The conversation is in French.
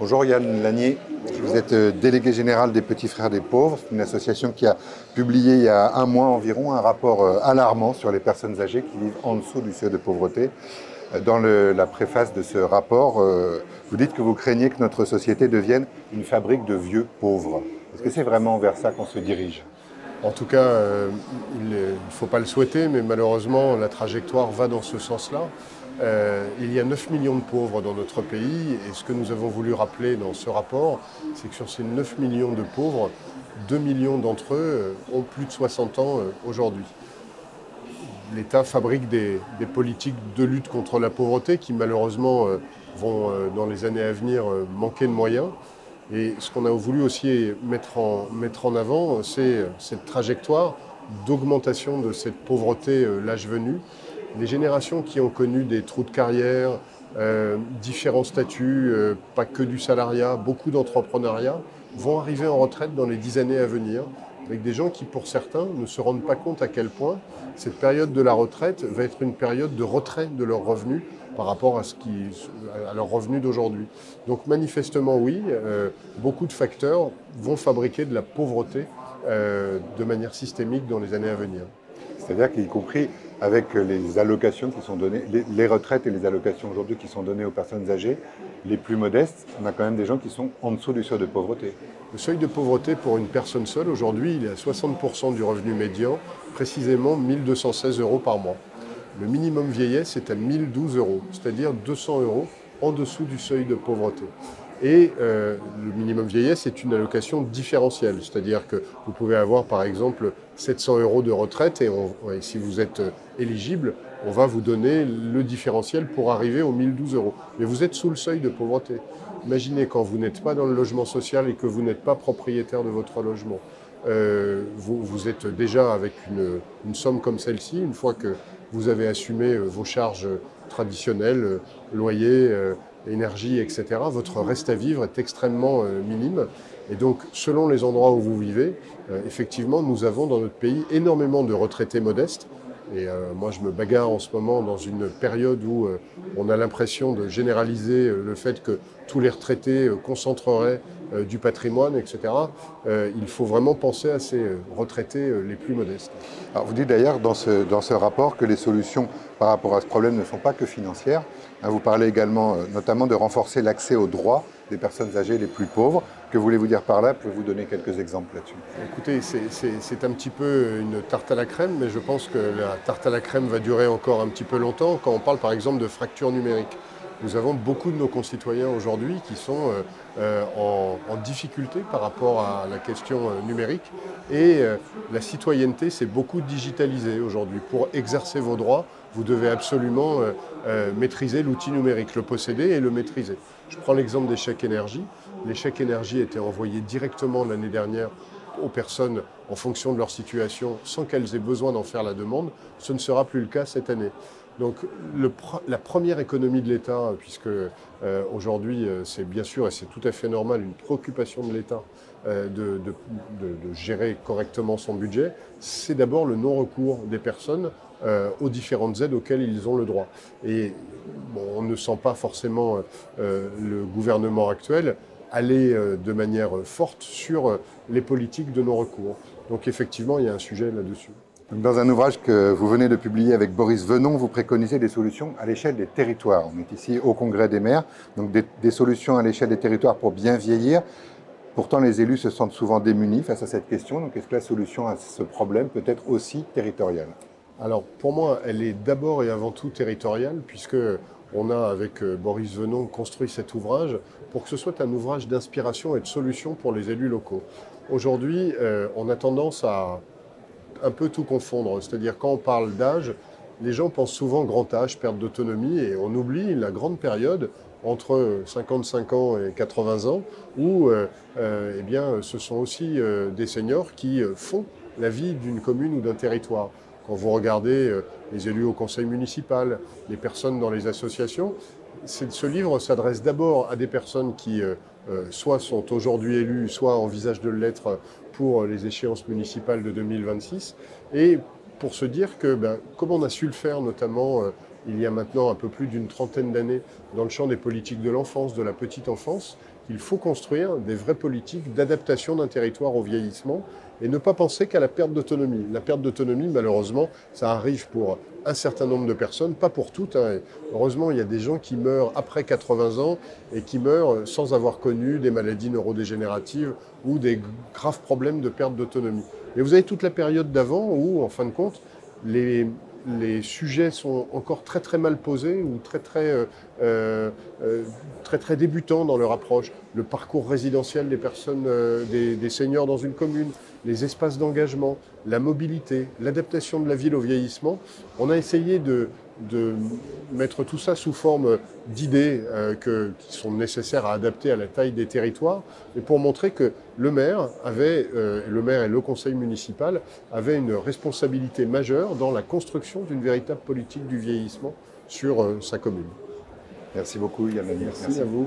Bonjour Yann Lanier, vous êtes délégué général des Petits Frères des Pauvres, une association qui a publié il y a un mois environ un rapport alarmant sur les personnes âgées qui vivent en dessous du seuil de pauvreté. Dans la préface de ce rapport, vous dites que vous craignez que notre société devienne une fabrique de vieux pauvres. Est-ce que c'est vraiment vers ça qu'on se dirige? En tout cas, il ne faut pas le souhaiter, mais malheureusement, la trajectoire va dans ce sens-là. Il y a 9 millions de pauvres dans notre pays, et ce que nous avons voulu rappeler dans ce rapport, c'est que sur ces 9 millions de pauvres, 2 millions d'entre eux ont plus de 60 ans aujourd'hui. L'État fabrique des politiques de lutte contre la pauvreté qui malheureusement vont dans les années à venir manquer de moyens. Et ce qu'on a voulu aussi mettre en avant, c'est cette trajectoire d'augmentation de cette pauvreté l'âge venu. Les générations qui ont connu des trous de carrière, différents statuts, pas que du salariat, beaucoup d'entrepreneuriat, vont arriver en retraite dans les 10 années à venir, avec des gens qui, pour certains, ne se rendent pas compte à quel point cette période de la retraite va être une période de retrait de leurs revenus par rapport à leurs revenus d'aujourd'hui. Donc manifestement, oui, beaucoup de facteurs vont fabriquer de la pauvreté de manière systémique dans les années à venir. C'est-à-dire qu'y compris avec les allocations qui sont données, les retraites et les allocations aujourd'hui qui sont données aux personnes âgées, les plus modestes, on a quand même des gens qui sont en dessous du seuil de pauvreté. Le seuil de pauvreté pour une personne seule, aujourd'hui, il est à 60% du revenu médian, précisément 1 216 € par mois. Le minimum vieillesse est à 1 012 €, c'est-à-dire 200 € en dessous du seuil de pauvreté. Et le minimum vieillesse est une allocation différentielle, c'est-à-dire que vous pouvez avoir par exemple 700 € de retraite et si vous êtes éligible, on va vous donner le différentiel pour arriver aux 1 012 €. Mais vous êtes sous le seuil de pauvreté. Imaginez quand vous n'êtes pas dans le logement social et que vous n'êtes pas propriétaire de votre logement. Vous êtes déjà avec une somme comme celle-ci, une fois que vous avez assumé vos charges traditionnelles, loyer, énergie, etc., votre reste à vivre est extrêmement minime. Et donc, selon les endroits où vous vivez, effectivement, nous avons dans notre pays énormément de retraités modestes. Et moi, je me bagarre en ce moment dans une période où on a l'impression de généraliser le fait que tous les retraités concentreraient du patrimoine, etc. Il faut vraiment penser à ces retraités les plus modestes. Alors vous dites d'ailleurs dans ce rapport que les solutions par rapport à ce problème ne sont pas que financières. Vous parlez également notamment de renforcer l'accès aux droits des personnes âgées les plus pauvres. Que voulez-vous dire par là? Pouvez-vous donner quelques exemples là-dessus? Écoutez, c'est un petit peu une tarte à la crème, mais je pense que la tarte à la crème va durer encore un petit peu longtemps quand on parle par exemple de fracture numérique. Nous avons beaucoup de nos concitoyens aujourd'hui qui sont en difficulté par rapport à la question numérique et la citoyenneté s'est beaucoup digitalisée aujourd'hui. Pour exercer vos droits, vous devez absolument maîtriser l'outil numérique, le posséder et le maîtriser. Je prends l'exemple des chèques énergie. Les chèques énergie étaient envoyés directement l'année dernière aux personnes en fonction de leur situation sans qu'elles aient besoin d'en faire la demande. Ce ne sera plus le cas cette année. Donc la première économie de l'État, puisque aujourd'hui c'est bien sûr et c'est tout à fait normal une préoccupation de l'État de gérer correctement son budget, c'est d'abord le non-recours des personnes aux différentes aides auxquelles ils ont le droit. Et bon, on ne sent pas forcément le gouvernement actuel aller de manière forte sur les politiques de non-recours. Donc effectivement, il y a un sujet là-dessus. Dans un ouvrage que vous venez de publier avec Boris Venon, vous préconisez des solutions à l'échelle des territoires. On est ici au Congrès des maires, donc des solutions à l'échelle des territoires pour bien vieillir. Pourtant, les élus se sentent souvent démunis face à cette question. Donc, est-ce que la solution à ce problème peut être aussi territoriale? Alors, pour moi, elle est d'abord et avant tout territoriale, puisque on a, avec Boris Venon, construit cet ouvrage pour que ce soit un ouvrage d'inspiration et de solution pour les élus locaux. Aujourd'hui, on a tendance à un peu tout confondre. C'est-à-dire, quand on parle d'âge, les gens pensent souvent grand âge, perte d'autonomie, et on oublie la grande période entre 55 ans et 80 ans, où eh bien, ce sont aussi des seniors qui font la vie d'une commune ou d'un territoire. Quand vous regardez les élus au conseil municipal, les personnes dans les associations, ce livre s'adresse d'abord à des personnes qui soit sont aujourd'hui élues, soit envisagent de l'être pour les échéances municipales de 2026, et pour se dire que, comme on a su le faire notamment il y a maintenant un peu plus d'une trentaine d'années dans le champ des politiques de l'enfance, de la petite enfance, qu'il faut construire des vraies politiques d'adaptation d'un territoire au vieillissement et ne pas penser qu'à la perte d'autonomie. La perte d'autonomie, malheureusement, ça arrive pour un certain nombre de personnes, pas pour toutes. Heureusement, il y a des gens qui meurent après 80 ans et qui meurent sans avoir connu des maladies neurodégénératives ou des graves problèmes de perte d'autonomie. Et vous avez toute la période d'avant où, en fin de compte, les sujets sont encore très très mal posés ou très débutants dans leur approche. Le parcours résidentiel des personnes, des seniors dans une commune, les espaces d'engagement, la mobilité, l'adaptation de la ville au vieillissement. On a essayé de mettre tout ça sous forme d'idées qui sont nécessaires à adapter à la taille des territoires, et pour montrer que le maire et le conseil municipal avaient une responsabilité majeure dans la construction d'une véritable politique du vieillissement sur sa commune. Merci beaucoup Yann Lamy. Merci à vous.